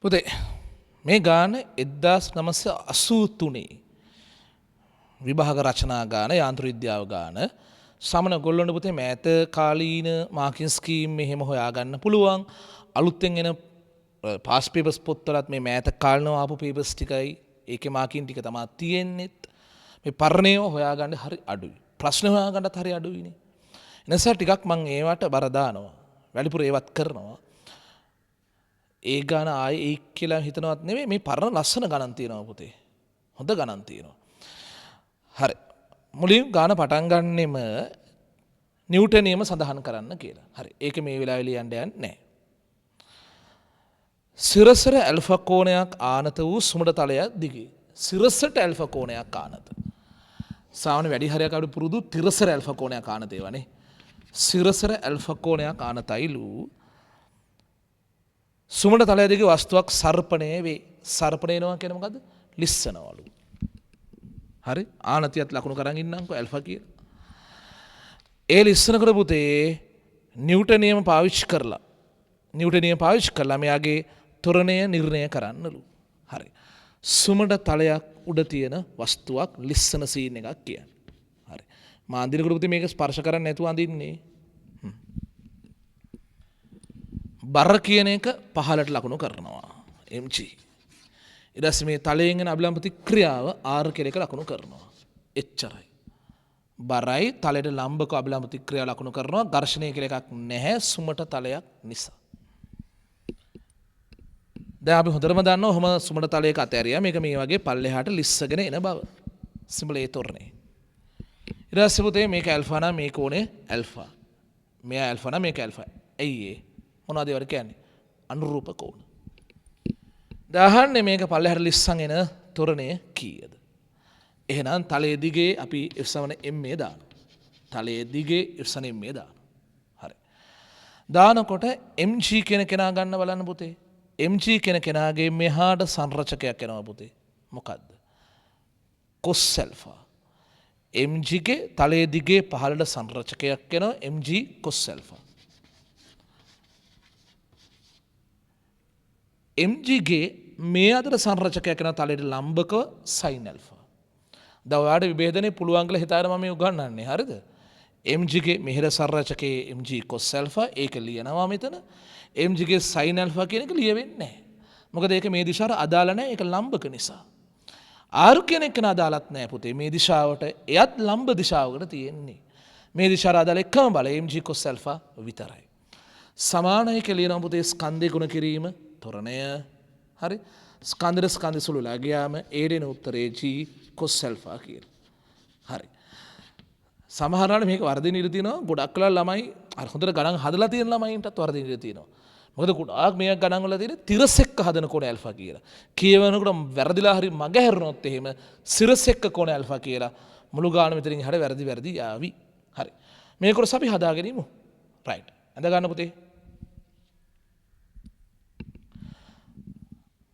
පුතේ මේ ගාන 1983 විභාග රචනා ගාන යාන්ත්‍ර විද්‍යාව ගාන සමන ගොල්ලොන්ට පුතේ මෑත කාලීන මාකින් ස්කීම් මෙහෙම හොයාගන්න පුළුවන් අලුත්ෙන් එන පාස් පේපර්ස් පොත්වලත් මේ මෑත කාලනව ආපු පේපර්ස් ටිකයි ඒකේ මාකින් ටික තමයි තියෙන්නේත් මේ පරණේව හොයාගන්න හරි අඩුයි ප්‍රශ්න හොයාගන්නත් හරි අඩුයිනේ එනිසා ටිකක් මම ඒවට බර දානවා වැඩිපුර ඒවත් කරනවා ඒ ගාන ආයේ ඒ කියලා හිතනවත් නෙවෙයි මේ පරණ ලස්සන ගණන් තියෙනවා පුතේ. හොඳ ගණන් තියෙනවා. හරි. මුලින් ගාන පටන් ගන්නෙම නිව්ටන් නියම සඳහන් කරන්න කියලා. හරි. ඒක මේ වෙලාවේ ලියන්න යන්නේ නැහැ. සිරසට ඇල්ෆා කෝණයක් ආනත වූ සුමට තලයක් දිගේ. සිරසට ඇල්ෆා කෝණයක් ආනත. සාමාන්‍ය වැඩි හරියක් අපිට පුරුදු තිරසට ඇල්ෆා කෝණයක් ආනත ඒවානේ. සිරසට ඇල්ෆා කෝණයක් ආනතයිලු සුමට තලය දිගේ වස්තුවක් සර්පණය වේ. සර්පණය වෙනවා කියන්නේ මොකද්ද? ලිස්සනවලු. හරි? ආනතියත් ලකුණු කරන් ඉන්නම්කෝ ඇල්ෆා කියලා. ඒ ලිස්සනකට පුතේ නිව්ටන් නියම පාවිච්චි කරලා මෙයාගේ ත්වරණය නිර්ණය කරන්නලු. හරි. සුමට තලයක් උඩ තියෙන වස්තුවක් ලිස්සන සීන් එකක් කියන්නේ. හරි. මා අඳිනකොට පුතේ මේක ස්පර්ශ කරන්නේ නැතුව අඳින්නේ. බර කියන එක පහලට ලකුණු කරනවා mg ඊට පස්සේ මේ තලයෙන් එන අබිලම්බ ප්‍රතික්‍රියාව r කියන එක ලකුණු කරනවා එච්චරයි බරයි තලයට ලම්බක අබිලම්බ ප්‍රතික්‍රියාව ලකුණු කරනවා ඝර්ෂණය කියලා එකක් නැහැ සුමට තලයක් නිසා දැන් අපි හොඳටම දන්නවා ඔහම සුමට තලයක අතෑරියා මේක මේ වගේ පල්ලෙහාට ලිස්සගෙන එන බව සිම්බල් ඒ තොරණේ ඊට පස්සේ පුතේ මේක ඇල්ෆා නම් මේක ඕනේ ඇල්ෆා මෙයා ඇල්ෆා නම් මේක ඇල්ෆා ඇයි ඒ මොනවද ඒවට කියන්නේ අනුරූප කෝණ. දාහන්නේ මේක පල්ලෙහාට ලිස්සන් එන තොරණය කීයද? එහෙනම් තලයේ දිගේ අපි f7 m දානවා. තලයේ දිගේ f7 m දානවා. හරි. දානකොට mg කියන කෙනා ගන්න බලන්න පුතේ. mg කියන කෙනාගේ මෙහාට සංරචකයක් එනවා පුතේ. මොකද්ද? cos alpha. mg ගේ තලයේ දිගේ පහළට සංරචකයක් එනවා mg cos alpha. mg ගේ මේ අතර සංරචකයක් කරන තලයට ලම්බකව sin alpha. දැන් ඔයාලට විභේදනය පුළුවන් කියලා හිතාගෙන මම මේ උගන්වන්නේ. හරිද? mg ගේ මෙහෙර සංරචකයේ mg cos alpha ඒක ලියනවා මෙතන. mg ගේ sin alpha කියන එක ලියවෙන්නේ නැහැ. මොකද ඒක මේ දිශාවට අදාළ නැහැ. ඒක ලම්බක නිසා. r කියන එක අදාළත් නැහැ පුතේ. මේ දිශාවට එයත් ලම්බ දිශාවකට තියෙන්නේ. මේ දිශාවට අදාළ එකම බල mg cos alpha විතරයි. සමානයි කියලා ලියනවා පුතේ ස්කන්ධය ගුණ කිරීම තොරණය හරි ස්කන්ධ ස්කන්ධ සුළුලා ගියාම ඒ දෙන උත්තරේ g cos alpha කියලා. හරි. සමහරවල් මේක වර්ධින ඉඳ තියෙනවා ගොඩක් කලක් ළමයි අර හොඳට ගණන් හදලා තියෙන ළමයින්ටත් වර්ධින ඉඳ තියෙනවා. මොකද ගොඩාක් මේක ගණන් වල තියෙන තිරසෙක්ක හදන කෝණ ඇල්ෆා කියලා. කියවනකොට වැරදිලා හරි මග හැරුණොත් එහෙම සිරසෙක්ක කෝණ ඇල්ෆා කියලා මුළු ගාන මෙතනින් හරිය වැරදි යාවි. හරි. මේ කොටස අපි හදාගෙන ඉමු. රයිට්. අඳ ගන්න පුතේ.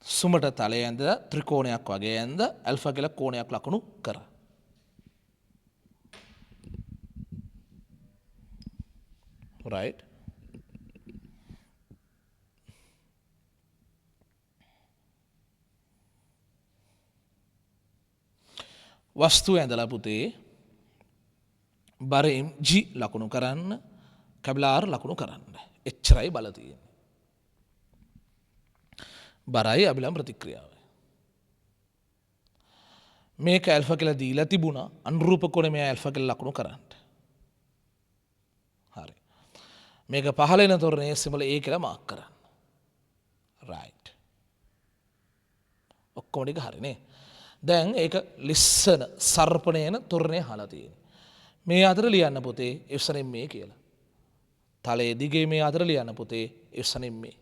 සුමට තලය ඇඳ ත්‍රිකෝණයක් වගේ ඇඳ ඇල්ෆා කියලා කෝණයක් ලකුණු කරා. right වස්තුව ඇඳලා පුතේ බරෙන් g ලකුණු කරන්න කැබිලාර් ලකුණු කරන්න එච්චරයි බල තියෙන්නේ. බරයි අබිලම් ප්‍රතික්‍රියාව. මේක ඇල්ෆා කියලා දීලා තිබුණා අනුරූප කෝණේ මේ ඇල්ෆා කියලා ලකුණු කරන්න. හරි. මේක පහළ එන තොරණේ සිම්බල් a කියලා මාක් කරන්න. right. ඔක්කොම ටික හරිනේ. දැන් ඒක ලිස්සන සර්පණේන තොරණේ හලා තියෙන්නේ. මේ අතර ලියන්න පුතේ f7 මේ කියලා. තලයේ දිගේ මේ අතර ලියන්න පුතේ f7 මේ.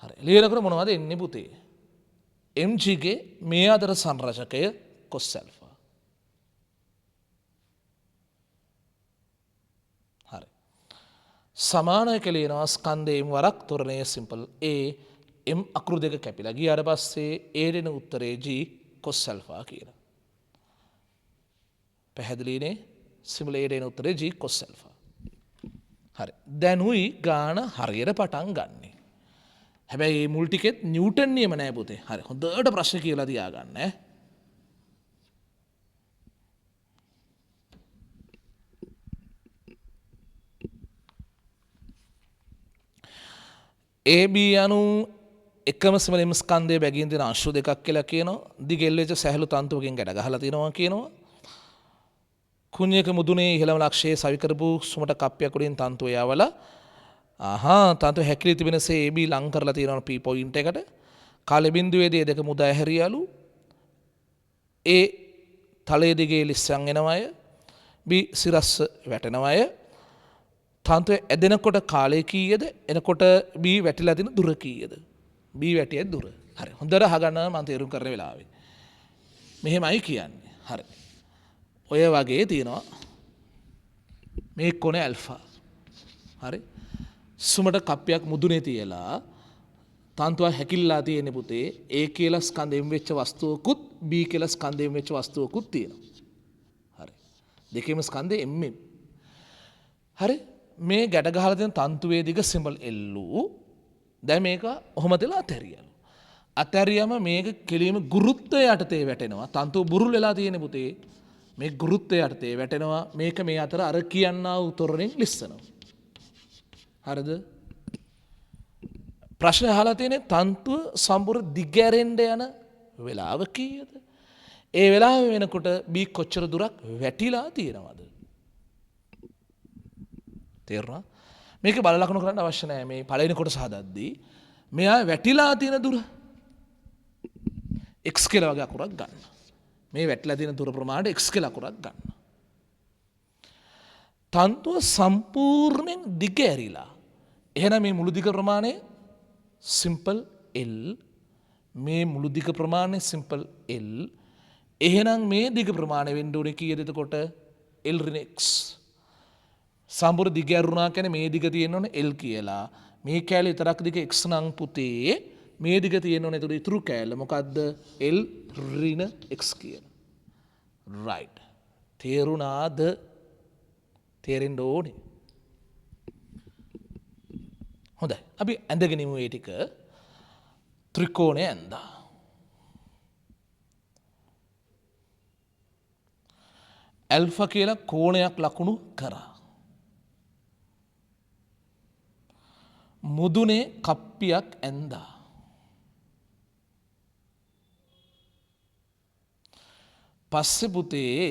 හරි ලියනකොට මොනවද එන්නේ පුතේ mg ගේ මේ අතර සංරචකය cos alpha හරි සමානය කියලා එනවා ස්කන්ධයෙන් වරක් තොරණයේ සිම්පල් a m අකුරු දෙක කැපිලා ගියාට පස්සේ a දෙන උත්තරේ g cos alpha කියලා පැහැදිලිනේ සිම්පල් a දෙන උත්තරේ g cos alpha හරි දැනුයි ගාන හරියට පටන් ගන්නේ හැබැයි මේ මුල් ටිකෙත් නිව්ටන් නියම නෑ පුතේ. හරි. හොඳට ප්‍රශ්න කියලා තියාගන්න ඈ. AB යනු එකම සමලින්ම ස්කන්ධයේ බැගින් තියෙන අංශු දෙකක් කියලා කියනවා. දිගෙල් වෙච්ච සැහැළු තන්තුවකින් ගැට ගහලා තියෙනවා කියනවා. කුණ්‍යක මුදුනේ ඉහළම ලක්ෂයේ සවි කරපු සුමට කප්පියක් උඩින් තන්තුව යවලා තන්තුව හැකිලි තිබෙනසේ AB ලං කරලා තියෙනවා P පොයින්ට් එකට. කාලෙ බිඳුවේදී දෙක මුදා හැරියලු. A තලයේ දිගේ ලිස්සන් එනවය. B සිරස්ස වැටෙනවය. තන්තුව ඇදෙනකොට කාලය කීයද? එනකොට B වැටිලා තියෙන දුර කීයද? B වැටියේ දුර. හරි. හොඳට අහගන්න මම තේරුම් කරන වෙලාවේ. මෙහෙමයි කියන්නේ. හරි. ඔය වගේ තියෙනවා මේ කොනේ ඇල්ෆා. හරි. සුමට කප්පියක් මුදුනේ තියලා තන්තුව හැකිල්ලා තියෙන පුතේ A කියලා ස්කන්ධයෙන් වෙච්ච වස්තුවකුත් B කියලා ස්කන්ධයෙන් වෙච්ච වස්තුවකුත් තියෙනවා. හරි. දෙකේම ස්කන්ධේ M. හරි. මේ ගැට ගහලා තියෙන තන්තුවේ දිග සිම්බල් L. දැන් මේක ඔහොම තියලා අතහැරියලු. අතහැරියම මේක කෙලිම ගුරුත්වය යටතේ වැටෙනවා. තන්තුව බුරුල් වෙලා තියෙන පුතේ මේ ගුරුත්වය යටතේ වැටෙනවා. මේක මේ අතර අර කියන්නා වූ තොරණෙන් ලිස්සනවා. හරිද? ප්‍රශ්න අහලා තියෙන්නේ තන්තුව සම්පූර්ණ දිගැරෙන්න යන වෙලාව කීයද? ඒ වෙලාව වෙනකොට B කොච්චර දුරක් වැටිලා තියෙනවද? තේරුණා? මේක බල ලකුණු කරන්න අවශ්‍ය නැහැ. මේ පළවෙනි කොටස හදද්දී මෙයා වැටිලා තියෙන දුර x කියලා වගේ අකුරක් ගන්න. මේ වැටිලා තියෙන දුර ප්‍රමාණයට x කියලා අකුරක් ගන්න. තන්තුව සම්පූර්ණයෙන් දිග ඇරිලා. එහෙනම් මේ මුළු දිග ප්‍රමාණය සිම්පල් L. මේ මුළු දිග ප්‍රමාණය සිම්පල් L. එහෙනම් මේ දිග ප්‍රමාණය වෙන්න ඕනේ කීයද එතකොට? L ඍණ x. සම්පූර්ණ දිග ඇරුණා කියන්නේ මේ දිග තියෙන්න ඕනේ L කියලා. මේ කැලේ විතරක් දිග x නම් පුතේ මේ දිග තියෙන්න ඕනේ. ඒතර ඉතුරු කැලේ මොකද්ද? L ඍණ x කියන. right. තේරුණාද? තේරෙන්න ඕනේ. හොඳයි. අපි ඇඳගෙන ඉමු ඒ ටික. ත්‍රිකෝණය ඇඳා. ඇල්ෆා කියලා කෝණයක් ලකුණු කරා. මුදුනේ කප්පියක් ඇඳා. පස්සේ පුතේ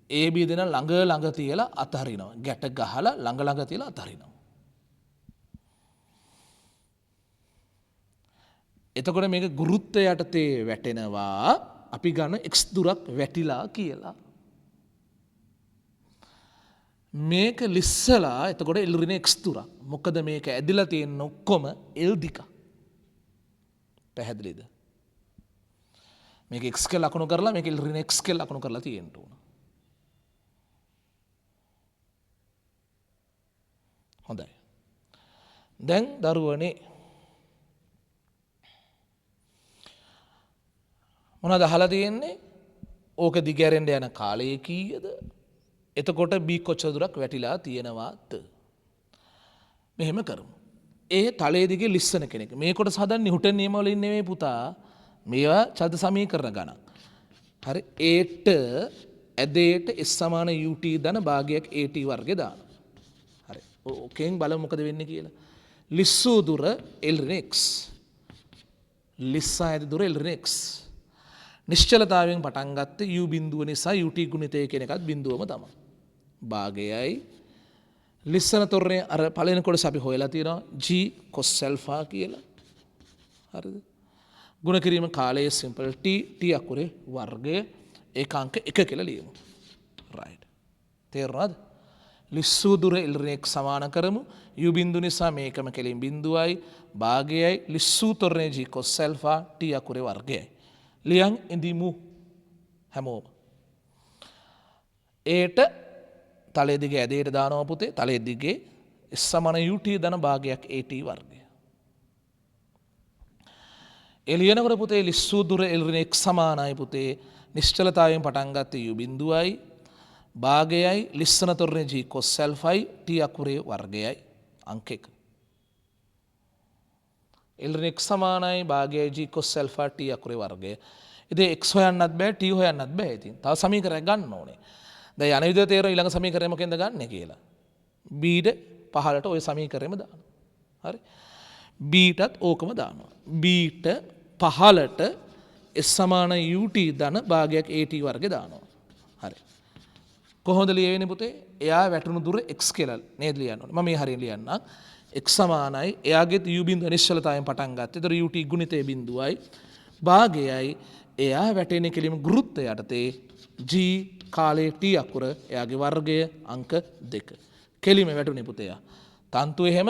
AB දෙන ළඟ තියලා අතහරිනවා. ගැට ගහලා ළඟ තියලා අතහරිනවා. එතකොට මේක ගුරුත්වය යටතේ වැටෙනවා. අපි ගන්න x දුරක් වැටිලා කියලා. මේක ලිස්සලා එතකොට L ඍණ x දුරක්. මොකද මේක ඇදිලා තියෙන ඔක්කොම L දිග. පැහැදිලිද? මේක x කියලා ලකුණු කරලා මේක L ඍණ x කියලා ලකුණු කරලා තියෙන්න ඕන. හොඳයි. දැන් දරුවනේ මොනවද අහලා තියෙන්නේ? ඕක දිගැරෙන්න යන කාලය කීයද? එතකොට B කොච්චර දුරක් වැටිලා තියෙනවාද? මෙහෙම කරමු. ඒ තලයේ දිගේ ලිස්සන කෙනෙක්. මේ කොටස හදන්නේ නිව්ටන් නියම වලින් නෙමෙයි පුතා. මේවා චලද සමීකරණ ගණන්. හරි. ඒට ඇදේට s සමාන ut ධන භාගයක් at වර්ගය දානවා. හරි. ඕකෙන් බලමු මොකද වෙන්නේ කියලා. ලිස්සූ දුර L ඍණ x. ලිස්සා ඇති දුර L ඍණ x. නිශ්චලතාවයෙන් පටන් ගත්ත u බිඳුව නිසා ut ගුණිතය කියන එකත් බිඳුවම තමයි. භාගයයි ලිස්සන තොරණේ අර පළවෙනි කොටස අපි හොයලා තියෙනවා g cos alpha කියලා. හරිද? ගුණ කිරීම කාලයේ සිම්පල් t අකුරේ වර්ගය ඒකාංක 1 කියලා ලියමු. right. තේරුණාද? ලිස්සූ දුර L ඍණ x සමාන කරමු. u බිඳුව නිසා මේකම කෙලින් බිඳුවයි භාගයයි ලිස්සූ තොරණේ g cos alpha t අකුරේ වර්ගයයි. ලියන් ඉඳිමු හැමෝම. ඒට තලයේ දිගේ ඇදේට දානවා පුතේ. තලයේ දිගේ s සමාන ut ධන භාගයක් at වර්ගය. එළියනකොට පුතේ ලිස්සූ දුර L ඍණ x සමානයි පුතේ. නිශ්චලතාවයෙන් පටන් ගත්ත u බිඳුවයි භාගයයි ලිස්සන තොරණේ g cos alpha t අකුරේ වර්ගයයි අංක 1. එල්රින් x සමානයි භාගයයි g cos alpha t අකුරේ වර්ගය. ඉතින් x හොයන්නත් බෑ t හොයන්නත් බෑ. ඉතින් තව සමීකරණයක් ගන්න ඕනේ. දැන් යන විදිය තේරෙන ඊළඟ සමීකරණය මොකෙන්ද ගන්නෙ කියලා. b ඩ 15ට ওই සමීකරණයම දානවා. හරි. b ටත් ඕකම දානවා. b ට 15ට s සමාන ut ධන භාගයක් at වර්ගය දානවා. හරි. කොහොමද ලියවෙන්නේ පුතේ? එයා වැටුණු දුර x කියලා නේද ලියන්න ඕනේ. මම මේ හරියට ලියන්නම්. x සමානයි එයාගේ u බිඳුව නිශ්චලතාවයෙන් පටන් ගත්තා. ඒතර ut ගුණිතය බිඳුවයි භාගයයි එයා වැටෙන කෙලිම ගුරුත්වය යටතේ g කාලයේ t අකුර එයාගේ වර්ගය අංක 2. කෙලිම වැටුනේ පුතේ. තන්තු එහෙම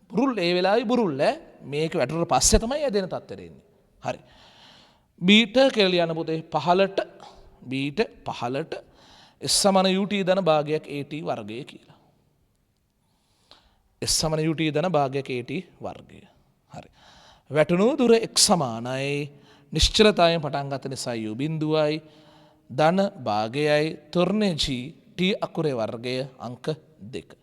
බුරුල් ඒ වෙලාවේ බුරුල් මේක වැටුණට පස්සේ තමයි එයා දෙන තත්ත්වෙට එන්නේ. හරි. b ට කියලා ලියන්න පුතේ 15ට b ට 15ට s සමාන ut ධන භාගයක් at වර්ගය කියලා. s සමාන ut ධන භාගයක් at වර්ගය. හරි. වැටුණු දුර x සමානයි නිශ්චලතාවයෙන් පටන් ගන්න නිසා u බිඳුවයි ධන භාගයයි තොරණේ g t අකුරේ වර්ගය අංක 2.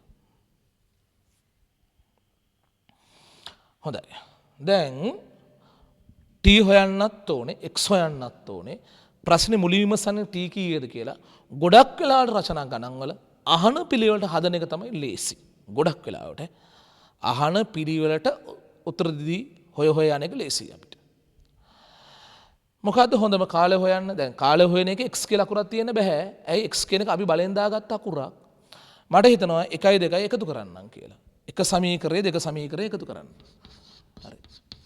හොඳයි. දැන් t හොයන්නත් ඕනේ x හොයන්නත් ඕනේ. ප්‍රශ්නේ මුලින්ම විමසන්නේ t කීයද කියලා. ගොඩක් වෙලාවට රචනා ගණන් වල අහන පිළිවෙලට හදන එක තමයි ලේසි. ගොඩක් වෙලාවට අහන පිළිවෙලට උත්තර දී හොය යන එක ලේසි අපිට. මොකද්ද හොඳම කාලය හොයන්න? දැන් කාලය හොයන එක x කියලා අකුරක් තියෙන්න බෑ. ඇයි x කියන එක අපි බලෙන් දාගත්ත අකුරක්. මට හිතනවා 1 2 එකතු කරන්නම් කියලා. එක සමීකරණය දෙක සමීකරණය එකතු කරන්න. හරි.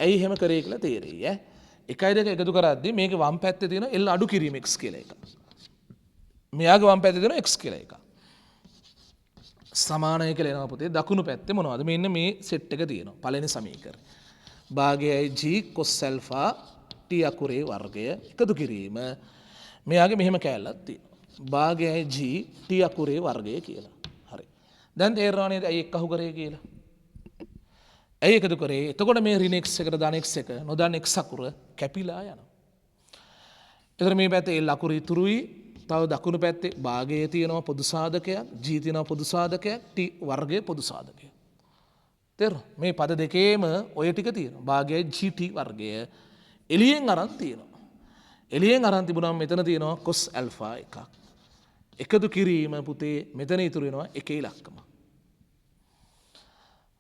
ඇයි එහෙම කරේ කියලා තේරෙයි ඈ. 1 2 එකතු කරද්දී මේකේ වම් පැත්තේ තියෙන L අඩු කිරීම x කියලා එකක්. මෙයාගේ වම් පැත්තේ තියෙන x කියලා එකක්. සමානයි කියලා එනවා පුතේ. දකුණු පැත්තේ මොනවද? මෙන්න මේ සෙට් එක තියෙනවා. පළවෙනි සමීකරණය. භාගයයි g cos alpha t අකුරේ වර්ගය එකතු කිරීම. මෙයාගේ මෙහෙම කෑල්ලක් තියෙනවා. භාගයයි g t අකුරේ වර්ගය කියලා. හරි. දැන් තේරෙනවා නේද ඇයි එක් අහු කරේ කියලා? ඇයි එකතු කරේ? එතකොට මේ ඍණ x එකට ධන x එක නොදන්න x අකුර කැපිලා යනවා. එතකොට මේ පැත්තේ l අකුර ඉතුරුයි. තව දකුණු පැත්තේ භාගයේ තියෙනවා පොදු සාධකයක්, g තියෙනවා පොදු සාධකයක්, t වර්ගයේ පොදු සාධකයක්. තේරුණා? මේ පද දෙකේම ඔය ටික තියෙනවා. භාගයයි gt වර්ගය එළියෙන් අරන් තියෙනවා. එළියෙන් අරන් තිබුණාම මෙතන තියෙනවා cos alpha එකක්. එකතු කිරීම පුතේ මෙතන ඉතුරු වෙනවා එකේ ඉලක්කම.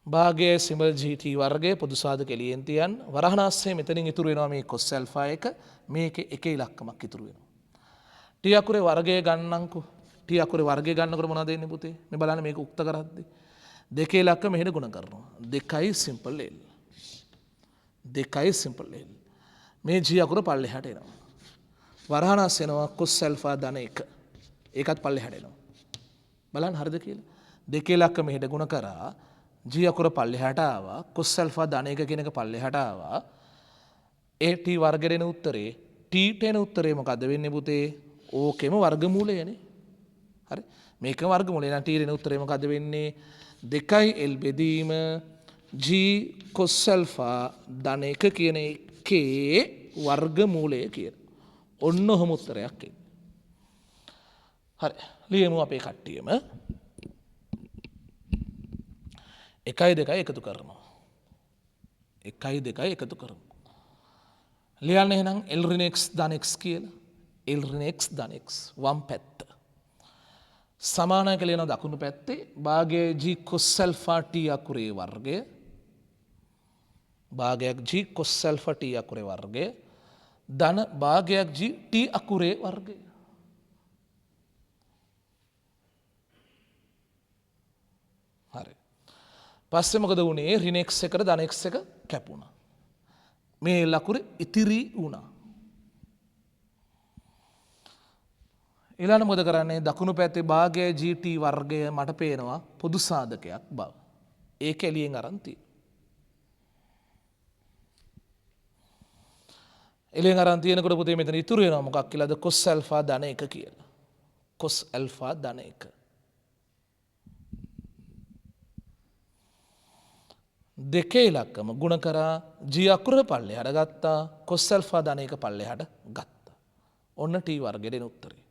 භාගයේ සිඹල් gt වර්ගයේ පොදු සාධක එළියෙන් තියන් වරහණාස්සේ මෙතනින් ඉතුරු වෙනවා මේ cos alpha එක. මේකේ එකේ ඉලක්කමක් ඉතුරු වෙනවා. t අකුරේ වර්ගය ගන්නන්කෝ. t අකුරේ වර්ගය ගන්නකොට මොනවද එන්නේ පුතේ? මේ බලන්න මේක උක්ත කරද්දී. දෙකේ ඉලක්ක මෙහෙට ගුණ කරනවා. 2යි සිම්පල් l. 2යි සිම්පල් l. මේ g අකුර පල්ලෙහාට එනවා. වරහණාස් එනවා cos alpha ධන 1. ඒකත් පල්ලෙහාට එනවා. බලන්න හරිද කියලා? දෙකේ ඉලක්ක මෙහෙට ගුණ කරා g අකුර පල්ලෙහාට ආවා. cos alpha ධන 1 කියන එක පල්ලෙහාට ආවා. ඒ t වර්ගයට එන උත්තරේ t ට එන උත්තරේ මොකද්ද වෙන්නේ පුතේ? ඕකෙම වර්ගමූලයනේ. හරි. මේකම වර්ගමූලය. එහෙනම් t ට එන උත්තරේ මොකද්ද වෙන්නේ? 2යි l බෙදීම g cos alpha ධන 1 කියන එකේ වර්ගමූලය කියන. ඔන්න ඔහොම උත්තරයක් එන්නේ. හරි. ලියමු අපේ කට්ටියම. 1යි 2යි එකතු කරනවා. 1යි 2යි එකතු කරනවා. ලියන්න එහෙනම් l ඍණ x ධන x කියලා. l ඍණ x ධන x වම් පැත්ත. සමානයි කියලා ලියන දකුණු පැත්තේ භාගයේ g cos alpha t අකුරේ වර්ගය. භාගයක් g cos alpha t අකුරේ වර්ගය ධන භාගයක් g t අකුරේ වර්ගය. හරි. පස්සේ මොකද වුනේ? ඍණ x එකට ධන x එක කැපුණා. මේ ලකුර ඉතිරි වුණා. ඊළඟ මොකද කරන්නේ? දකුණු පැත්තේ භාගය gt වර්ගය මට පේනවා පොදු සාධකයක් බව. ඒක එළියෙන් අරන් තියෙනවා. එළියෙන් අරන් තියෙනකොට පුතේ මෙතන ඉතුරු වෙනවා මොකක් කියලාද? cos alpha ධන 1 කියලා. cos alpha ධන 1. දෙකේ ඉලක්කම ගුණ කරා g අකුර පල්ලෙහාට ගත්තා. cos alpha ධන 1 පල්ලෙහාට ගත්තා. ඔන්න t වර්ගයට එන උත්තරේ.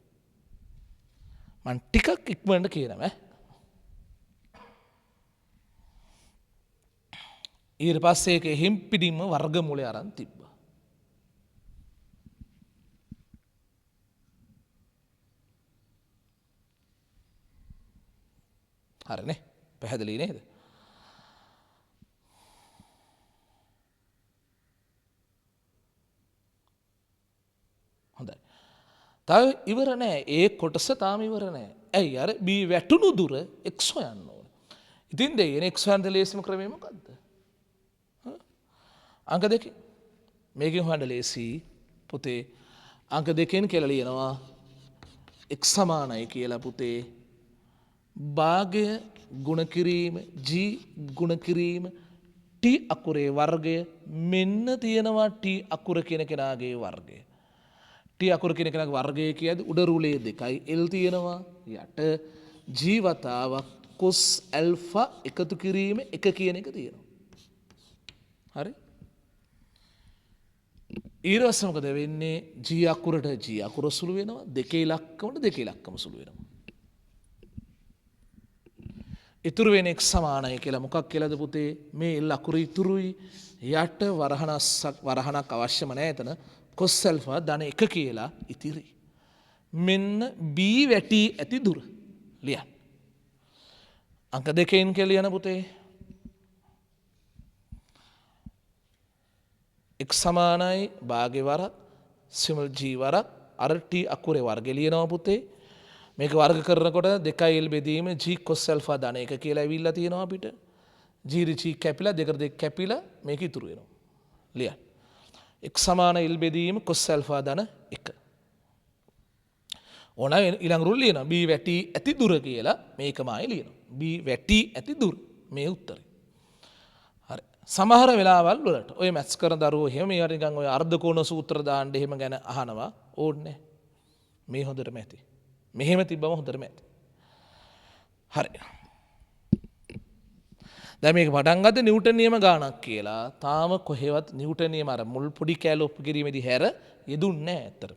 මම ටිකක් ඉක්මනට කියනවා ඊට පස්සේ ඒක එහෙම් පිටින්ම වර්ගමූලය අරන් තිබ්බා. හරිනේ. පැහැදිලි නේද? හොඳයි. තව ඉවර නෑ. ඒ කොටස තාම ඉවර නෑ. ඇයි අර B වැටුණු දුර x හොයන්න ඕනේ. ඉතින් දෙයනේ x හොයන්න ලේසිම ක්‍රමය මොකද්ද? අංක දෙකෙන්. මේකෙන් හොයන්න ලේසි පුතේ. අංක දෙකෙන් කියලා ලියනවා x සමානයි කියලා පුතේ. භාගය ගුණ කිරීම g ගුණ කිරීම t අකුරේ වර්ගය මෙන්න තියෙනවා t අකුර කියන කෙනාගේ වර්ගය. t අකුර කියන කෙනාගේ වර්ගය කියද්දි උඩ රුලේ දෙකයි l තියෙනවා යට g වතාවක් cos alpha එකතු කිරීම එක කියන එක තියෙනවා. හරි? ඊළඟට මොකද වෙන්නේ? g අකුරට g අකුර සුළු වෙනවා, දෙකේ ඉලක්කමට දෙකේ ඉලක්කම සුළු වෙනවා. ඉතුරු වෙන x සමානයි කියලා මොකක් කියලාද පුතේ? මේ l අකුර ඉතුරුයි යට වරහණක් අවශ්‍යම නැහැ එතන. cos alpha ධන 1 කියලා ඉතිරි. මෙන්න b වැටි ඇති දුර ලියන්න. අංක දෙකෙන් කියලා ලියන පුතේ. x සමානයි භාගේ වරක් සිමල් g වරක් අර t අකුරේ වර්ගය ලියනවා පුතේ. මේක වර්ග කරනකොට 2l බෙදීම g cos alpha ධන 1 කියලා ඇවිල්ලා තියෙනවා අපිට. g g කැපිලා දෙකට දෙක කැපිලා මේක ඉතුරු වෙනවා. ලියන්න. x සමාන l බෙදීම cos alpha ධන 1. ඕන ඊළඟ රුල් ලියනවා b වැටි ඇති දුර කියලා මේකමයි ලියනවා. b වැටි ඇති දුර මේ උත්තරේ. හරි. සමහර වෙලාවල් වලට ඔය මැත්ස් කරන දරුවෝ එහෙම මේවට නිකන් ඔය අර්ධ කෝණ සූත්‍ර දාන්න එහෙම ගැන අහනවා. ඕනේ මේ හොඳටම ඇති. මෙහෙම තිබ්බම හොඳටම ඇති. හරි. දැන් මේක පටන් ගත්තේ නිව්ටන් නියම ගානක් කියලා. තාම කොහෙවත් නිව්ටන් නියම අර මුල් පොඩි කැල ඔප්පු කිරීමේදී හැර යෙදුන්නේ නැහැ ඇත්තට.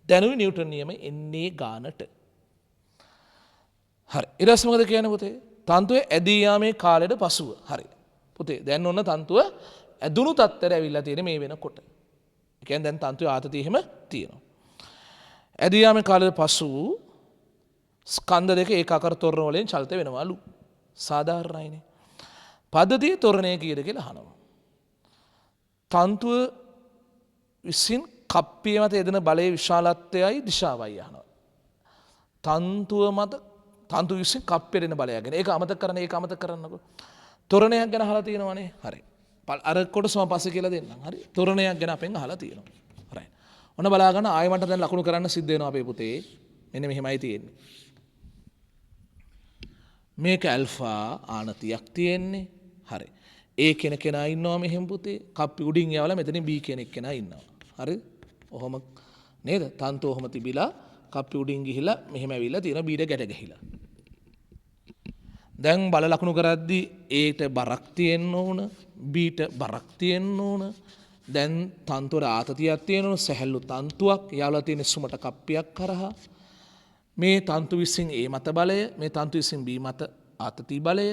දැනුයි නිව්ටන් නියම එන්නේ ගානට. හරි. ඊට පස්සේ මොකද කියන්නේ පුතේ? තන්තුවේ ඇදී යාමේ කාලෙට පසුව. හරි. පුතේ දැන් ඔන්න තන්තුව ඇදුණු තත්ත්වයට ඇවිල්ලා තියෙන මේ වෙනකොට. ඒ කියන්නේ දැන් තන්තුවේ ආතතිය එහෙම තියෙනවා. ඇදී යාමේ කාලෙට පසු ස්කන්ධ දෙක ඒකාකාර තොරණ වලින් චලිත වෙනවලු. සාධාරණයිනේ. පද්ධතියේ තොරණය කීයද කියලා අහනවා. තන්තුව විසින් කප්පිය මත යෙදෙන බලයේ විශාලත්වයයි දිශාවයි අහනවා. තන්තුව මත තන්තුව විසින් කප්පියට එන බලය ගැන. ඒක අමතක කරන්නකෝ. තොරණයක් ගැන අහලා තියෙනවනේ. හරි. අර කොටසම පස්සේ කියලා දෙන්නම්. හරි. තොරණයක් ගැන අපෙන් අහලා තියෙනවා. හරි. ඔන්න බලා ගන්න ආයෙ මට දැන් ලකුණු කරන්න සිද්ධ වෙනවා අපේ පුතේ. මෙන්න මෙහෙමයි තියෙන්නේ. මේක ඇල්ෆා ආනතියක් තියෙන්නේ. හරි. ඒ කෙනා ඉන්නවා මෙහෙම පුතේ. කප්පි උඩින් යවලා මෙතනින් B කෙනා ඉන්නවා. හරි? ඔහොම නේද? තන්තු ඔහොම තිබිලා කප්පි උඩින් ගිහිලා මෙහෙම ඇවිල්ලා තියෙන B ගැට ගැහිලා. දැන් බල ලකුණු කරද්දී Aට බරක් තියෙන්න ඕන, Bට බරක් තියෙන්න ඕන. දැන් තන්තුවර ආතතියක් තියෙන්න ඕන, සැහැල්ලු තන්තුවක් යවලා තියෙන සුමට කප්පියක් කරහා. මේ තන්තු විසින් A මත බලය, මේ තන්තු විසින් B මත ආතති බලය.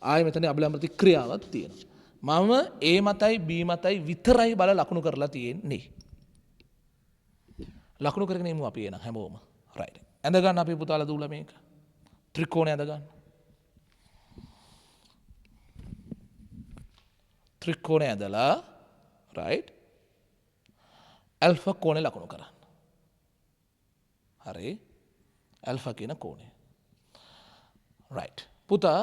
ආයෙ මෙතන අබිලම්පති ක්‍රියාවක් තියෙනවා. මම A මතයි B මතයි විතරයි බල ලකුණු කරලා තියෙන්නේ. ලකුණු කරගෙන ඉමු අපි එන හැමෝම. රයිට්. ඇඳ ගන්න අපි පුතාලා දූලා මේක. ත්‍රිකෝණය ඇඳ ගන්න. ත්‍රිකෝණය ඇඳලා රයිට්. ඇල්ෆා කෝණය ලකුණු කරන්න. හරි. ඇල්ෆා කියන කෝණය. රයිට්. පුතා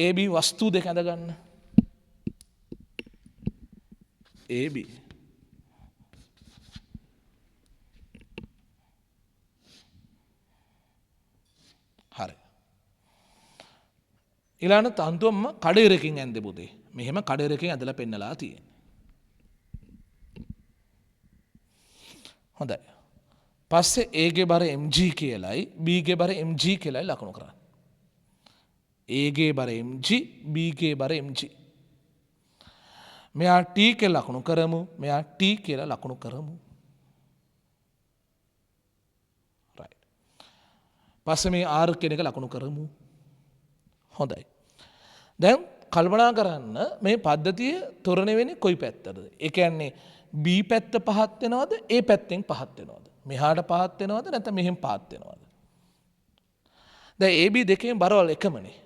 AB වස්තු දෙක ඇඳ ගන්න. AB හරි. ඊළඟ තන්තුවම කඩේරකින් ඇඳ පුතේ. මෙහෙම කඩේරකින් ඇඳලා පෙන්නලා තියෙන්නේ. හොඳයි. පස්සේ A ගේ බර mg කියලායි B ගේ බර mg කියලායි ලකුණු කරන්න. A ගේ බර mg B ගේ බර mg. මෙයා t කියලා ලකුණු කරමු. මෙයා t කියලා ලකුණු කරමු. right. පස්සේ මේ r කියන එක ලකුණු කරමු. හොඳයි. දැන් කල්පනා කරන්න මේ පද්ධතිය තොරණ වෙන්නේ කොයි පැත්තටද? ඒ කියන්නේ B පැත්ත පහත් වෙනවද? A පැත්තෙන් පහත් වෙනවද? මෙහාට පහත් වෙනවද නැත්නම් මෙහෙන් පහත් වෙනවද? දැන් AB දෙකේම බරවල් එකමනේ.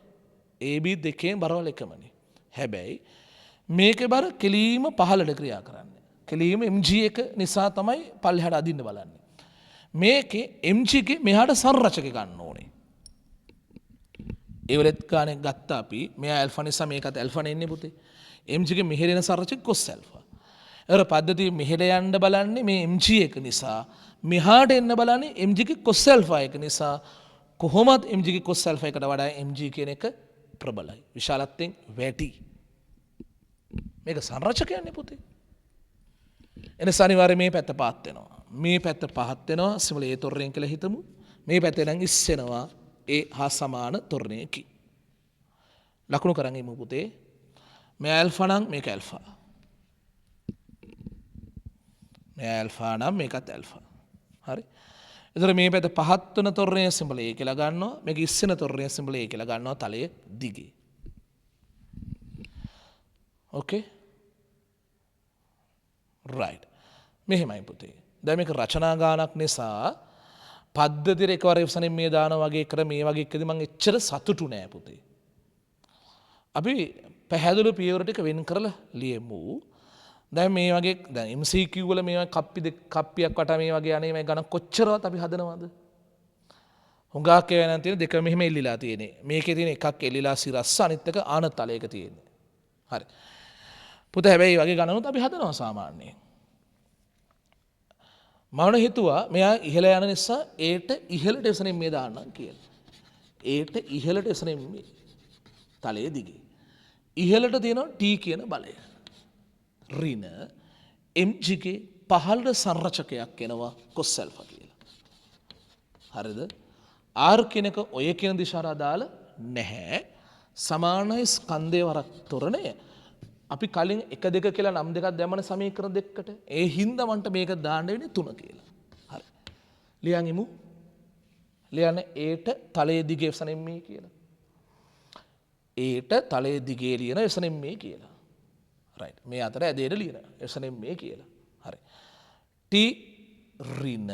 AB දෙකේම බරවල් එකමනේ. හැබැයි මේකේ බර කෙලීම පහළට ක්‍රියා කරන්නේ. කෙලීම mg එක නිසා තමයි පල්ලෙහාට අදින්න බලන්නේ. මේකේ mg ගේ මෙහාට සංරචක ගන්න ඕනේ. ඒවලෙත් ගානේ ගත්තා අපි මෙයා ඇල්ෆා නිසා මේකත් ඇල්ෆා නේ ඉන්නේ පුතේ. mg ගේ මෙහෙර එන සංරචක cos ඇල්ෆා. ඒතර පද්ධතිය මෙහෙට යන්න බලන්නේ මේ mg එක නිසා. මෙහාට එන්න බලන්නේ mg ගේ cos ඇල්ෆා එක නිසා. කොහොමත් mg ගේ cos ඇල්ෆා එකට වඩා mg කියන එක ප්‍රබලයි. විශාලත්වයෙන් වැඩි. මේක සංරචකයන්නේ පුතේ. එනිසා අනිවාර්යයෙන් මේ පැත්ත පහත් වෙනවා. මේ පැත්ත පහත් වෙනවා සිමල A තොරණයෙන් කියලා හිතමු. මේ පැත්තේ නම් ඉස්සෙනවා A හා සමාන තොරණයකින්. ලකුණු කරන් ඉමු පුතේ. මේ ඇල්ෆා නම් මේක ඇල්ෆා. මේ ඇල්ෆා නම් මේකත් ඇල්ෆා. හරි. එතකොට මේ පැත්ත පහත් වෙන තොරණයේ සිම්බල් A කියලා ගන්නවා. මේක ඉස්සෙන තොරණයේ සිම්බල් A කියලා ගන්නවා තලයේ දිගේ. ඕකේ. රයිට්. මෙහෙමයි පුතේ. දැන් මේක රචනා ගානක් නිසා පද්ධතියට එකවර ඉවසනින් මේ දාන වගේ කර මේ වගේ එකදී මම එච්චර සතුටු නෑ පුතේ. අපි පැහැදිලි පියවර ටික වෙන් කරලා ලියමු. දැන් මේ වගේ දැන් MCQ වල මේ වගේ කප්පියක් වටා මේ වගේ අනේ මේ ගණන් කොච්චරවත් අපි හදනවද? හුඟක් ඒවා නම් තියෙන දෙක මෙහෙම එල්ලිලා තියෙන්නේ. මේකේ තියෙන එකක් එල්ලිලා සිරස්ස අනිත් එක ආනතලයක තියෙන්නේ. හරි. පුතේ හැබැයි වගේ ගණනුත් අපි හදනවා සාමාන්‍යයෙන්. මම හිතුවා මෙයා ඉහළ යන නිසා ඒට ඉහළට එසනින් මේ දාන්නම් කියලා. ඒට ඉහළට එසනින් මේ තලයේ දිගේ. ඉහළට තියෙනවා T කියන බලය. ඍණ mg ගේ පහළ සංරචකයක් එනවා cos alpha කියලා. හරිද? r කෙනක ඔය කියන දිශාවට අදාළ නැහැ. සමානයි ස්කන්ධය වරක් තොරණය. අපි කලින් 1 2 කියලා නම් දෙකක් දැම්මනේ සමීකරණ දෙකකට. ඒ හින්දා මන්ට මේක දාන්න වෙන්නේ 3 කියලා. හරි. ලියන් ඉමු. ලියන්නේ ඒට තලයේ දිගේ එසනින් මේ කියලා. ඒට තලයේ දිගේ ලියන එසනින් මේ කියලා. රයිට්. මේ අතර ඇදේට ලියන එසනින් මේ කියලා. හරි. t ඍණ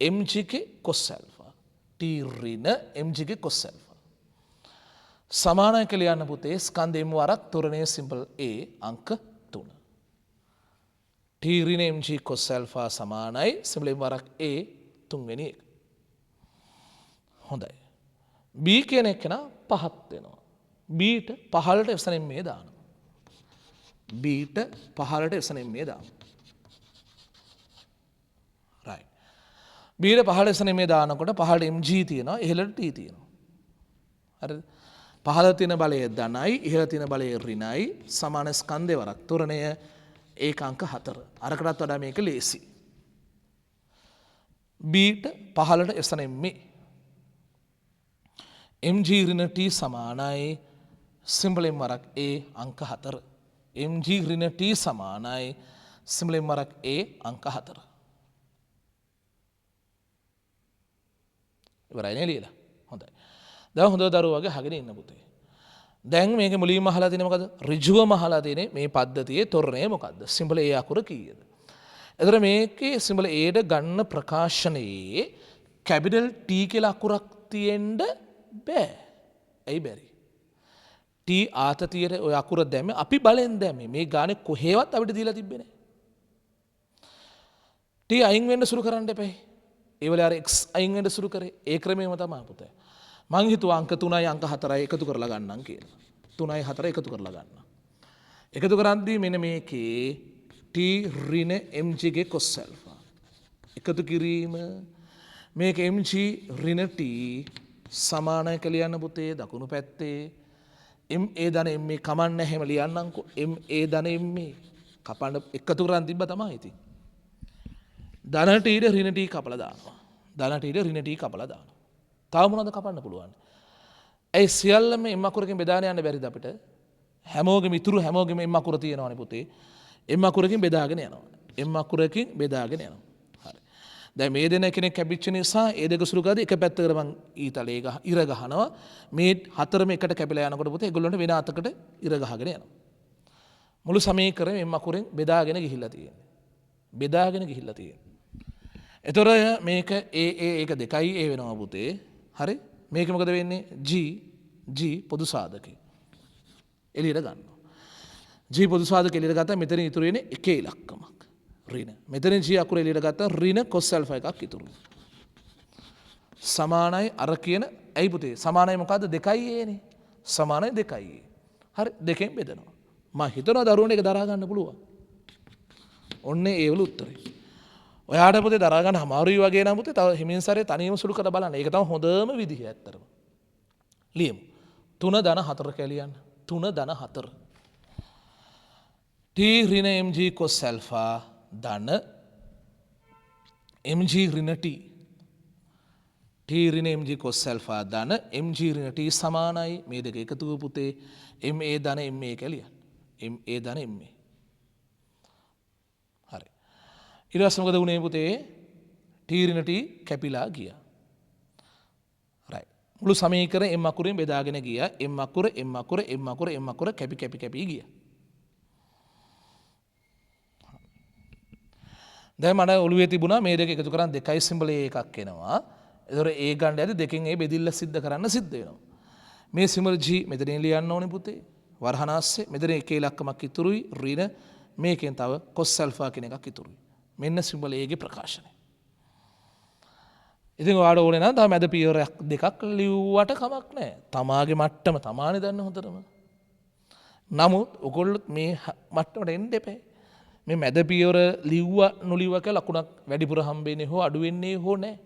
mg ගේ cos alpha. t ඍණ mg ගේ cos alpha. සමානයි කියලා යන්න පුතේ ස්කන්ධෙම වරක් තොරණයේ සිම්බල් A අංක 3. T ඍණ mg cos alpha සමානයි සිම්බලෙම වරක් A 3 වෙනි එක. හොඳයි. B කියන එක නා පහත් වෙනවා. B ට පහළට එසනින් මේ දානවා. B ට පහළට එසනින් මේ දානවා. right. B ට පහළට එසනින් මේ දානකොට පහළට mg තියෙනවා ඉහළට T තියෙනවා. හරිද? පහළ තියෙන බලය ධනයි ඉහළ තියෙන බලය ඍණයි සමාන ස්කන්ධේ වරක් තොරණය ඒකාංක 4. අරකටත් වඩා මේක ලේසි. B ට පහළට එසනෙන් මේ mg ඍණ t සමානයි සිම්බලෙන් වරක් A අංක 4. mg ඍණ t සමානයි සිම්බලෙන් වරක් A අංක 4. ඉවරයි නේ ලියලා. හොඳයි. දැන් හොඳ දරුවෝ වගේ අහගෙන ඉන්න පුතේ. දැන් මේක මුලින්ම අහලා තියෙන්නේ මොකද? ඍජුවම අහලා තියෙන්නේ මේ පද්ධතියේ තොරණය මොකද්ද? සිම්බල් A අකුර කීයද? එතකොට මේකේ සිම්බල් A ට ගන්න ප්‍රකාශනයේ කැපිටල් T කියලා අකුරක් තියෙන්න බෑ. ඇයි බැරි? T ආතතියේ ඔය අකුර දැම්මේ අපි බලෙන් දැම්මේ. මේ ගානේ කොහෙවත් අපිට දීලා තිබ්බේ නෑ. T අයින් වෙන්න සුරු කරන්න එපා. ඒ වල අර x අයින් වෙන්න සුරු කරේ. ඒ ක්‍රමයම තමයි පුතේ. මං හිතුවා අංක 3යි අංක 4යි එකතු කරලා ගන්නම් කියලා. 3යි 4යි එකතු කරලා ගන්න. එකතු කරද්දී මෙන්න මේකේ t ඍණ mg ගේ cos alpha. එකතු කිරීම මේක mg ඍණ t සමානයි කියලා යන පුතේ දකුණු පැත්තේ ma ධන ma කමන්න හැම ලියන්නම්කෝ ma ධන ma කපන්න එකතු කරන් තිබ්බ තමයි ඉතින්. ධන t ට ඍණ t කපලා දානවා. ධන t ට ඍණ t කපලා දානවා. තව මොනවද කපන්න පුළුවන්? ඒ සියල්ලම එම් අකුරකින් බෙදාගෙන යන්න බැරිද අපිට? හැමෝගෙම ඉතුරු හැමෝගෙම එම් අකුර තියෙනවනේ පුතේ. එම් අකුරකින් බෙදාගෙන යනවා. එම් අකුරකින් බෙදාගෙන යනවා. හරි. දැන් මේ දෙන කෙනෙක් කැපිච්ච නිසා ඒ දෙක සුළු කරලා එක පැත්තකට මං ඊතලේ ඉර ගහනවා. මේ හතරම එකට කැපිලා යනකොට පුතේ ඒගොල්ලන්ට වෙන අතකට ඉර ගහගෙන යනවා. මුළු සමීකරණය එම් අකුරෙන් බෙදාගෙන ගිහිල්ලා තියෙන්නේ. බෙදාගෙන ගිහිල්ලා තියෙන්නේ. එතකොට මේක ඒක දෙකයි ඒ වෙනවා පුතේ. හරි? මේක මොකද වෙන්නේ? G පොදු සාධකේ. එළියට ගන්නවා. G පොදු සාධක එළියට ගත්තා මෙතන ඉතුරු වෙන්නේ එක ඉලක්කමක්. ඍණ. මෙතන G අකුර එළියට ගත්තා ඍණ cos alpha එකක් ඉතුරු වෙනවා. සමානයි අර කියන ඇයි පුතේ? සමානයි මොකද්ද? 2a නේ. සමානයි 2a. හරි දෙකෙන් බෙදනවා. මම හිතනවා දරුවන්ට ඒක දරා ගන්න පුළුවන්. ඔන්නේ ඒවල උත්තරේ. ඔයාට පුතේ දරා ගන්න අමාරුයි වගේ නම් පුතේ තව හිමින් සැරේ තනියම සුළු කරලා බලන්න. ඒක තමයි හොඳම විදිහ ඇත්තටම. ලියමු. 3 ධන 4 කියලා ලියන්න. 3 ධන 4. t ඍණ mg cos alpha ධන mg ඍණ t. t ඍණ mg cos alpha ධන mg ඍණ t සමානයි මේ දෙක එකතු වූ පුතේ ma ධන ma කියලා ලියන්න. ma ධන ma. හරි. ඊට පස්සේ මොකද වුනේ පුතේ? t ඍණ t කැපිලා ගියා. right. මුළු සමීකරණය m අකුරෙන් බෙදාගෙන ගියා. m අකුර කැපි ගියා. දැන් මට ඔළුවේ තිබුණා මේ දෙක එකතු කරන් 2 සිම්බල් එකක් එනවා. ඒතකොට ඒ ගන්න ඇති දෙකෙන් ඒ බෙදිල්ල සිද්ධ කරන්න සිද්ධ වෙනවා. මේ සිම්බල් G මෙතනින් ලියන්න ඕනේ පුතේ. වරහනාස්සේ මෙතන එක ඉලක්කමක් ඉතුරුයි ඍණ මේකෙන් තව cos alpha කියන එකක් ඉතුරුයි. මෙන්න සිම්බල් A ගේ ප්‍රකාශනය. ඉතින් ඔයාලට ඕනේ නම් තව මැද පියවර දෙකක් ලිව්වට කමක් නැහැ. තමාගේ මට්ටම තමානේ දන්න හොඳටම. නමුත් ඔයගොල්ලෝ මේ මට්ටමට එන්න එපා. මේ මැද පියවර ලිව්වා නොලිව්වා කියලා ලකුණක් වැඩිපුර හම්බෙන්නේ හෝ අඩු වෙන්නේ හෝ නැහැ.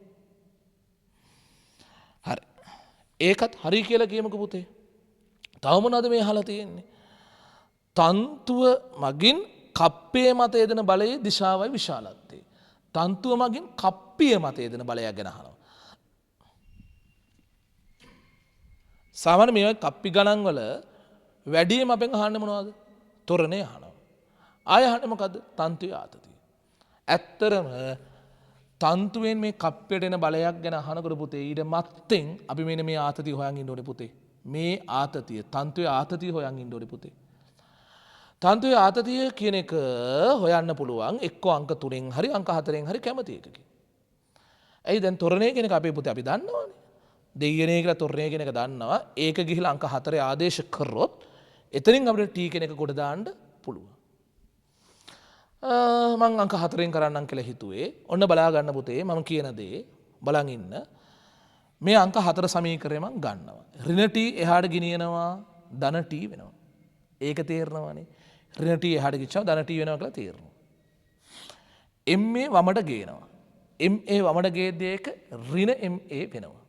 හරි. ඒකත් හරි කියලා කියමුකෝ පුතේ. තව මොනවද මේ අහලා තියෙන්නේ? තන්තුව මගින් කප්පේ මත යෙදෙන බලයේ දිශාවයි විශාලත්වය. තන්තුව මගින් කප්පිය මත යෙදෙන බලයක් ගැන අහනවා. සාමාන්‍ය මේ කප්පි ගණන් වල වැඩිම අපෙන් අහන්නේ මොනවද? තොරණේ අහනවා. ආය අහන්නේ මොකද්ද? තන්තුවේ ආතතිය. ඇත්තරම තන්තුවෙන් මේ කප්පියට එන බලයක් ගැන අහනකොට පුතේ ඊට මත්තෙන් අපි මෙන්න මේ ආතතිය හොයන් ඉන්න ඕනේ පුතේ. මේ ආතතිය තන්තුවේ ආතතිය හොයන් ඉන්න ඕනේ පුතේ. තන්තුවේ ආතතිය කියන එක හොයන්න පුළුවන් එක්ක අංක 3න් හරි අංක 4න් හරි කැමති එකකින්. ඇයි දැන් තොරණේ කියන එක අපේ පුතේ අපි දන්නවනේ. දෙයියනේ කියලා තොරණේ කියන එක දන්නවා. ඒක ගිහිලා අංක 4 ආදේශ කරොත් එතනින් අපිට t කියන එක කොට දාන්න පුළුවන්. මං අංක 4න් කරන්නම් කියලා හිතුවේ. ඔන්න බලා ගන්න පුතේ මම කියන දේ බලන් ඉන්න. මේ අංක 4 සමීකරණය මං ගන්නවා. ඍණ t එහාට ගෙනියනවා ධන t වෙනවා. ඒක තේරෙනවනේ. ඍණ t එහාට ගිච්චම ධන t වෙනවා කියලා තේරෙනවා. ma වමට ගේනවා. ma වමට ගේද්දී ඒක ඍණ ma වෙනවා.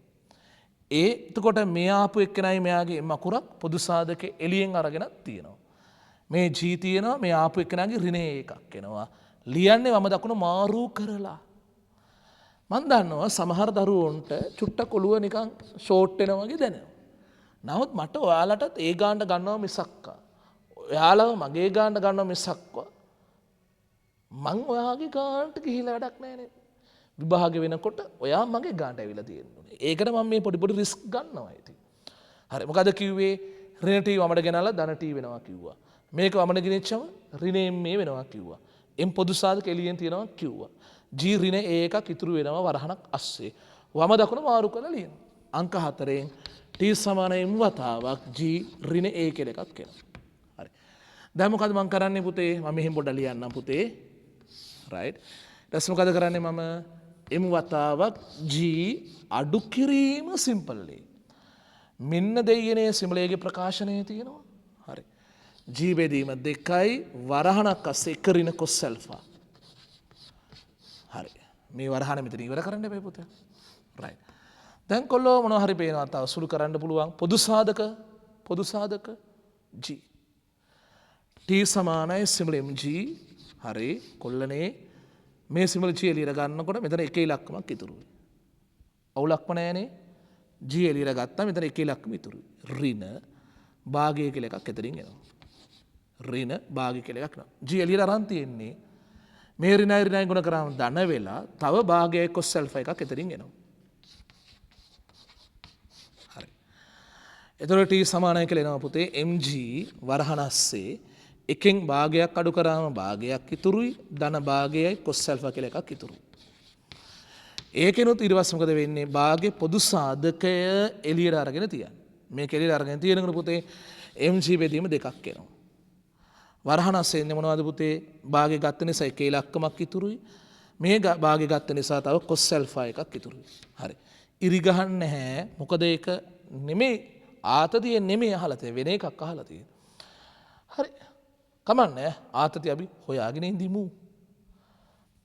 එතකොට මේ ආපු එක්කෙනයි මෙයාගේ m අකුරක් පොදු සාධකේ එළියෙන් අරගෙන තියෙනවා. මේ G තියෙනවා මේ ආපු එක්කෙනාගේ ඍණ එකක් එනවා. ලියන්නේ වම දකුණ මාරු කරලා. මම දන්නවා සමහර දරුවන්ට චුට්ටක් ඔළුව නිකන් ෂෝට් වෙනවා වගේ දැනෙනවා. නමුත් මට ඔයාලටත් ඒ ගානට ගන්නවා මිසක්ක. ඔයාලව මගේ ගානට ගන්නවා මිසක්ව. මං ඔයාගේ ගානට ගිහිලා වැඩක් නැහැ නේද? විභාග වෙනකොට ඔයා මගේ ගානට ඇවිල්ලා තියෙනවා. ඒකට මම මේ පොඩි රිස්ක් ගන්නවා ඉතින්. හරි මොකද කිව්වේ? ඍණ t වමට ගෙනල්ලා ධන t වෙනවා කිව්වා. මේක වමට ගෙනිච්චම ඍණ මේ වෙනවා කිව්වා. m පොදු සාධක එළියෙන් තියෙනවා කිව්වා. G ඍණ a එකක් ඉතුරු වෙනවා වරහණක් අස්සේ. වම දකුණ මාරු කරලා ලියන්න. අංක 4න් t සමාන m වතාවක් G ඍණ a කියලා එකක් එනවා. හරි. දැන් මොකද මම කරන්නේ පුතේ? මම මෙහෙම පොඩ්ඩක් ලියන්නම් පුතේ. right. ඊට මොකද කරන්නේ මම m වතාවක් G අඩු කිරීම සිම්පල්ලි. මෙන්න දෙයනේ සිමලයේ ප්‍රකාශනය තියෙනවා. හරි. G බෙදීම 2යි වරහණක් අස්සේ 1 ඍණ cos alpha. හරි. මේ වරහණ මෙතන ඉවර කරන්න එපා පුතේ. right. දැන් කොල්ලෝ මොනවා හරි පේනවා තව සුළු කරන්න පුළුවන් පොදු සාධක G. T සමානයි සිමල mg. හරි. කොල්ලනේ මේ සිමල G එළියට ගන්නකොට මෙතන එක ඉලක්කමක් ඉතුරුයි. අවුලක්ම නැහැනේ. G එළියට ගත්තා මෙතන එක ඉලක්කම ඉතුරුයි. ඍණ භාගය කියලා එකක් එතනින් එනවා. ඍණ භාගය කියලා එකක් නෝ. G එළියට අරන් තියෙන්නේ මේ ඍණයි ගුණ කරාම ධන වෙලා තව භාගයයි cos alpha එකක් එතනින් එනවා. හරි. එතකොට t සමානයි කියලා එනවා පුතේ mg වරහන් ASCII එකෙන් භාගයක් අඩු කරාම භාගයක් ඉතුරුයි ධන භාගයයි cos alpha කියලා එකක් ඉතුරුයි. ඒකෙනුත් ඊට පස්සේ මොකද වෙන්නේ? භාගයේ පොදු සාධකය එළියට අරගෙන තියන්න. මේක එළියට අරගෙන තියෙනකොට පුතේ mg බෙදීම දෙකක් එනවා. වරහන් ASCII එන්නේ මොනවද පුතේ? භාගය ගත්ත නිසා එක ඉලක්කමක් ඉතුරුයි. මේ භාගය ගත්ත නිසා තව cos alpha එකක් ඉතුරුයි. හරි. ඉරි ගහන්නේ නැහැ. මොකද ඒක නෙමෙයි ආතතිය නෙමෙයි අහලා තියෙන්නේ. වෙන එකක් අහලා තියෙන්නේ. හරි. කමන්නේ ආතතිය අපි හොයාගෙන ඉඳිමු.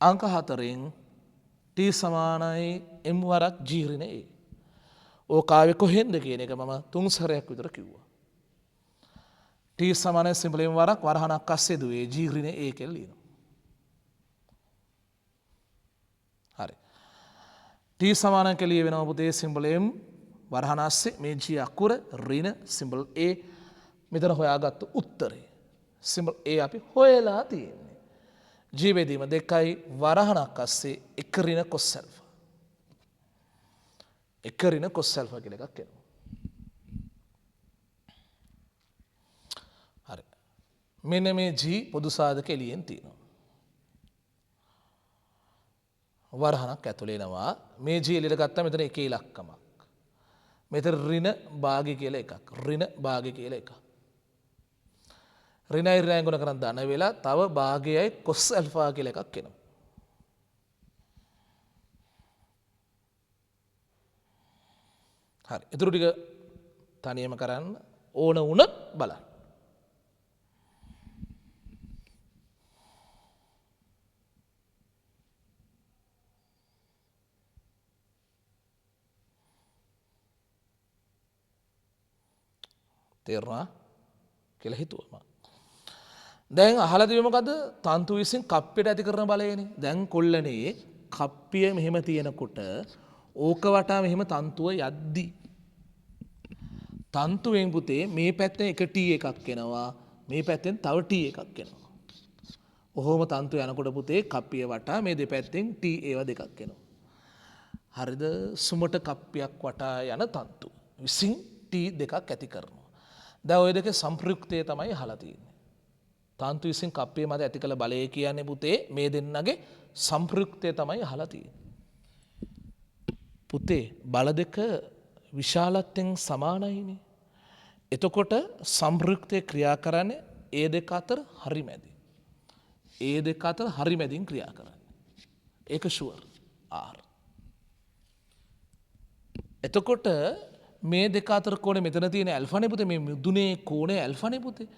අංක 4න් t සමානයි m වරක් g ඍණ a. ඕක ආවේ කොහෙන්ද කියන එක මම 3 සැරයක් විතර කිව්වා. t සමානයි සිම්පල් m වරක් වරහණක් ASCII දුවේ g ඍණ a කියලා ලියනවා. හරි. t සමානයි කියලා වෙනවා පුතේ සිම්පල් m වරහණ ASCII මේ g අකුර ඍණ සිම්පල් a මෙතන හොයාගත්තු උත්තරේ. සිම්පල් a අපි හොයලා තියෙන්නේ. g බෙදීම 2යි වරහණක් ASCII එක ඍණ cos alpha. එක ඍණ cos alpha කියලා එකක් එනවා. හරි. මෙන්න මේ g පොදු සාධක එළියෙන් තියෙනවා. වරහණක් ඇතුළේ එනවා. මේ g එළියට ගත්තා මෙතන එක ඉලක්කමක්. මෙතන ඍණ භාගය කියලා එකක්. ඍණ භාගය කියලා එකක්. ඍණයි ඍණයි ගුණ කරන් ධන වෙලා තව භාගයයි cos alpha කියලා එකක් එනවා. හරි. ඊටු ටික තනියම කරන්න ඕන වුණත් බලන්න. තේරුණා කියලා හිතුවා. දැන් අහලා තියෙන්නේ මොකද? තන්තු විසින් කප්පියට ඇති කරන බලයනේ. දැන් කොල්ලනේ කප්පිය මෙහෙම තියෙනකොට ඕක වටා මෙහෙම තන්තුව යද්දි තන්තුවෙන් පුතේ මේ පැත්තෙන් එක t එකක් එනවා. මේ පැත්තෙන් තව t එකක් එනවා. ඔහොම තන්තු යනකොට පුතේ කප්පිය වටා මේ දෙපැත්තෙන් t ඒවා දෙකක් එනවා. හරිද? සුමට කප්පියක් වටා යන තන්තු විසින් t දෙකක් ඇති කරනවා. දැන් ওই දෙකේ සම්ප්‍රයුක්තය තමයි අහලා තියෙන්නේ. තන්තු විසින් කප්පිය මත ඇති කළ බලය කියන්නේ පුතේ මේ දෙන්නගේ සම්ප්‍රයුක්තය තමයි අහලා තියෙන්නේ. පුතේ බල දෙක විශාලත්වයෙන් සමානයිනේ. එතකොට සම්ප්‍රයුක්තය ක්‍රියා කරන්නේ ඒ දෙක අතර හරි මැදින්. ඒ දෙක අතර හරි මැදින් ක්‍රියා කරන්නේ. ඒක ෂුවර් R. එතකොට මේ දෙක අතර කෝණය මෙතන තියෙන ඇල්ෆානේ පුතේ මේ මුදුනේ කෝණය ඇල්ෆානේ පුතේ.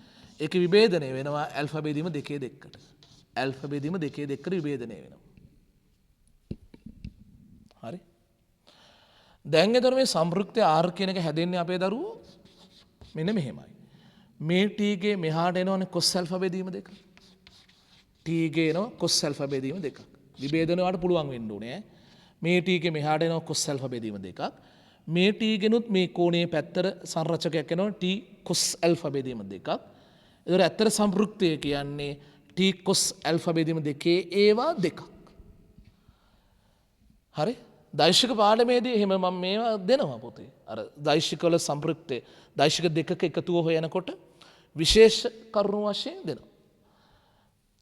ඒක විභේදනය වෙනවා ඇල්ෆා බෙදීම 2/2කට. ඇල්ෆා බෙදීම 2/2කට විභේදනය වෙනවා. හරි. දැන් එතන මේ සම්ප්‍රයුක්තය R කියන එක හැදෙන්නේ අපේ දරුවෝ මෙන්න මෙහෙමයි. මේ t ගේ මෙහාට එනවනේ cos alpha බෙදීම 2. t ගේ එනවා cos alpha බෙදීම 2. විභේදනය වලට පුළුවන් වෙන්න ඕනේ. මේ t ගේ මෙහාට එනවා cos alpha බෙදීම 2ක්. මේ t ගෙනුත් මේ කෝණයේ පැත්තට සංරචකයක් එනවා t cos alpha බෙදීම 2ක්. ඒතර ඇත්තට සම්ප්‍රයුක්තය කියන්නේ t cos alpha බෙදීම 2 ඒවා 2ක්. හරි? දෛශික පාඩමේදී එහෙම මම මේවා දෙනවා පුතේ. අර දෛශික වල සම්ප්‍රයුක්තය දෛශික දෙකක එකතුව හොයනකොට විශේෂ කරුණු වශයෙන් දෙනවා.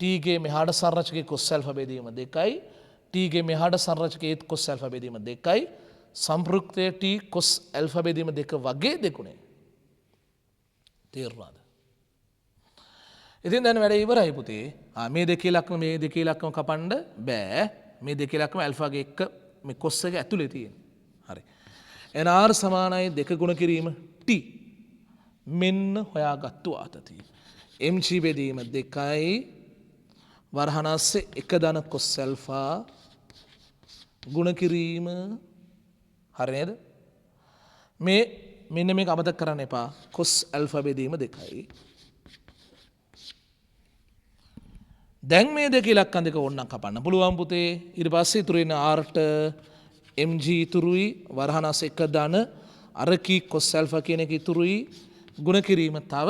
t ගේ මෙහාට සංරචකයේ cos alpha බෙදීම 2යි t ගේ මෙහාට සංරචකයේ cos alpha බෙදීම 2යි සම්ප්‍රයුක්තය t cos alpha බෙදීම 2 වගේ දෙකුණේ. තේරුණාද? ඉතින් දැන් වැඩ ඉවරයි පුතේ. මේ දෙකේ ලක්ෂණ කපන්න බෑ. මේ දෙකේ ලක්ෂණ ඇල්ෆාගේ එක මේ cos එක ඇතුලේ තියෙන. හරි. එන r සමානයි 2 ගුණ කිරීම t. මෙන්න හොයාගත්තු ආතතිය. mg බෙදීම 2යි වරහණ ASCII 1 ධන cos alpha ගුණ කිරීම හරි නේද? මේ මෙන්න මේක අමතක කරන්න එපා. cos alpha බෙදීම 2යි. දැන් මේ දෙක ඉලක්කම් දෙක ඕනනම් කපන්න පුළුවන් පුතේ. ඊට පස්සේ ඉතුරු වෙන r ට mg ඉතුරුයි වරහණ ASCII 1 ධන අර කී cos alpha කියන එක ඉතුරුයි ගුණ කිරීම තව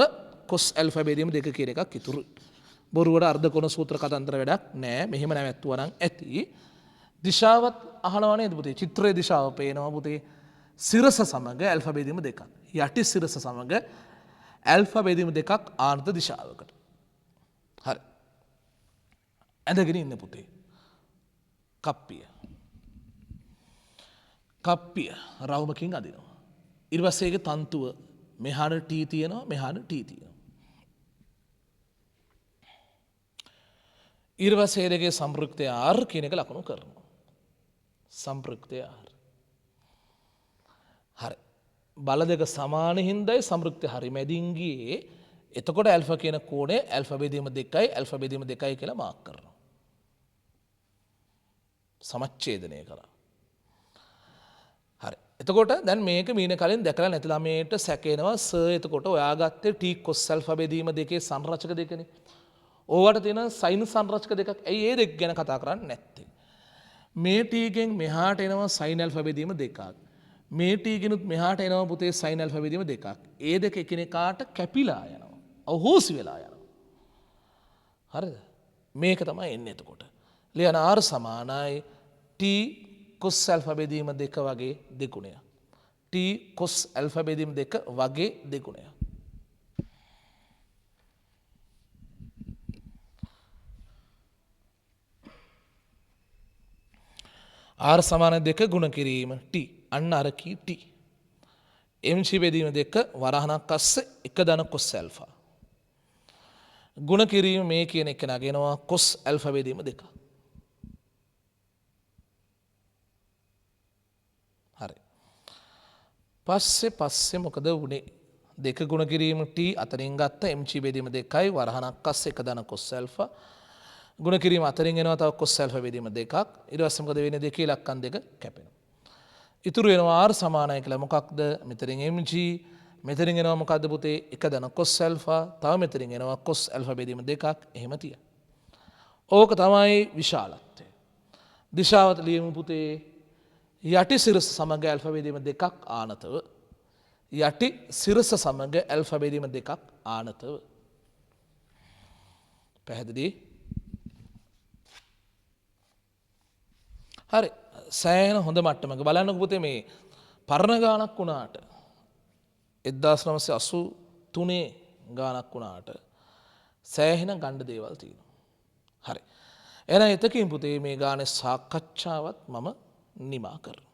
cos alpha බෙදීම 2 කියන එකක් ඉතුරුයි. බොරුවට අර්ධ කොන සූත්‍ර කතන්දර වැඩක් නෑ. මෙහෙම නැවැත්තුවා නම් ඇති. දිශාවත් අහනවා නේද පුතේ? චිත්‍රයේ දිශාව පේනවා පුතේ. සිරස සමග ඇල්ෆා බෙදීම දෙකක්. යටි සිරස සමග ඇල්ෆා බෙදීම දෙකක් ආනත දිශාවකට. හරි. ඇඳගෙන ඉන්න පුතේ. කප්පිය. කප්පිය රවුමකින් අදිනවා. ඊට පස්සේ ඒකේ තන්තුව මෙහාට T තියෙනවා මෙහාට T තියෙනවා. ඊට පස්සේ ඒ දෙකේ සම්ප්‍රයුක්තය R කියන එක ලකුණු කරනවා. සම්ප්‍රයුක්තය R. හරි. බල දෙක සමාන හින්දායි සම්ප්‍රයුක්තය හරි මැදින් ගියේ. එතකොට ඇල්ෆා කියන කෝණය ඇල්ෆා බෙදීම 2යි ඇල්ෆා බෙදීම 2යි කියලා මාක් කරනවා. සමච්ඡේදනය කරා. හරි. එතකොට දැන් මේක මීන කලින් දැකලා නැති ළමයට සැකේනවා එතකොට ඔයා ගත්තේ T cos ඇල්ෆා බෙදීම දෙකේ සංරචක දෙකනේ. ඕවට තියෙන sin සංරචක දෙකක්. ඇයි ඒ දෙක ගැන කතා කරන්නේ නැත්තේ? මේ T ගෙන් මෙහාට එනවා sin ඇල්ෆා බෙදීම දෙකක්. මේ T ගෙනුත් මෙහාට එනවා පුතේ sin ඇල්ෆා බෙදීම දෙකක්. ඒ දෙක එකිනෙකාට කැපිලා යනවා. අවහෝසි වෙලා යනවා. හරිද? මේක තමයි එන්නේ එතකොට. ලියන R සමානයි T cos ඇල්ෆා බෙදීම දෙක වගේ දෙගුණයක්. T cos ඇල්ෆා බෙදීම දෙක වගේ දෙගුණයක්. R සමාන දෙක ගුණ කිරීම T. අන්න අර කී T. mc බෙදීම දෙක වරහණක් අස්සේ එක ධන cos ඇල්ෆා. ගුණ කිරීම මේ කියන එක නගෙනවා cos ඇල්ෆා බෙදීම දෙක. හරි. පස්සේ මොකද වුනේ? දෙක ගුණ කිරීම T අතරින් ගත්ත mc බෙදීම දෙකයි වරහණක් අස්සේ එක ධන cos ඇල්ෆා. ගුණ කිරීම අතරින් එනවා තව cos ඇල්ෆා බෙදීම දෙකක්. ඊට පස්සේ මොකද වෙන්නේ? දෙකේ ඉලක්කම් දෙක කැපෙනවා. ඉතුරු වෙනවා R සමානයි කියලා මොකක්ද? මෙතනින් mg මෙතනින් එනවා මොකද්ද පුතේ? එක ධන cos ඇල්ෆා. තව මෙතනින් එනවා cos ඇල්ෆා බෙදීම දෙකක්. එහෙම තියා. ඕක තමයි විශාලත්වය. දිශාවත් ලියමු පුතේ. යටි සිරස සමග ඇල්ෆා බෙදීම දෙකක් ආනතව. යටි සිරස සමග ඇල්ෆා බෙදීම දෙකක් ආනතව. පැහැදිලි? හරි. සෑහෙන හොඳ මට්ටමක බලන්නකො පුතේ මේ පරණ ගානක් වුණාට 1983 ගානක් වුණාට සෑහෙන ගණ්ඩ දේවල් තියෙනවා. හරි. එහෙනම් එතකින් පුතේ මේ ගානේ සාකච්ඡාවත් මම නිමා කරනවා.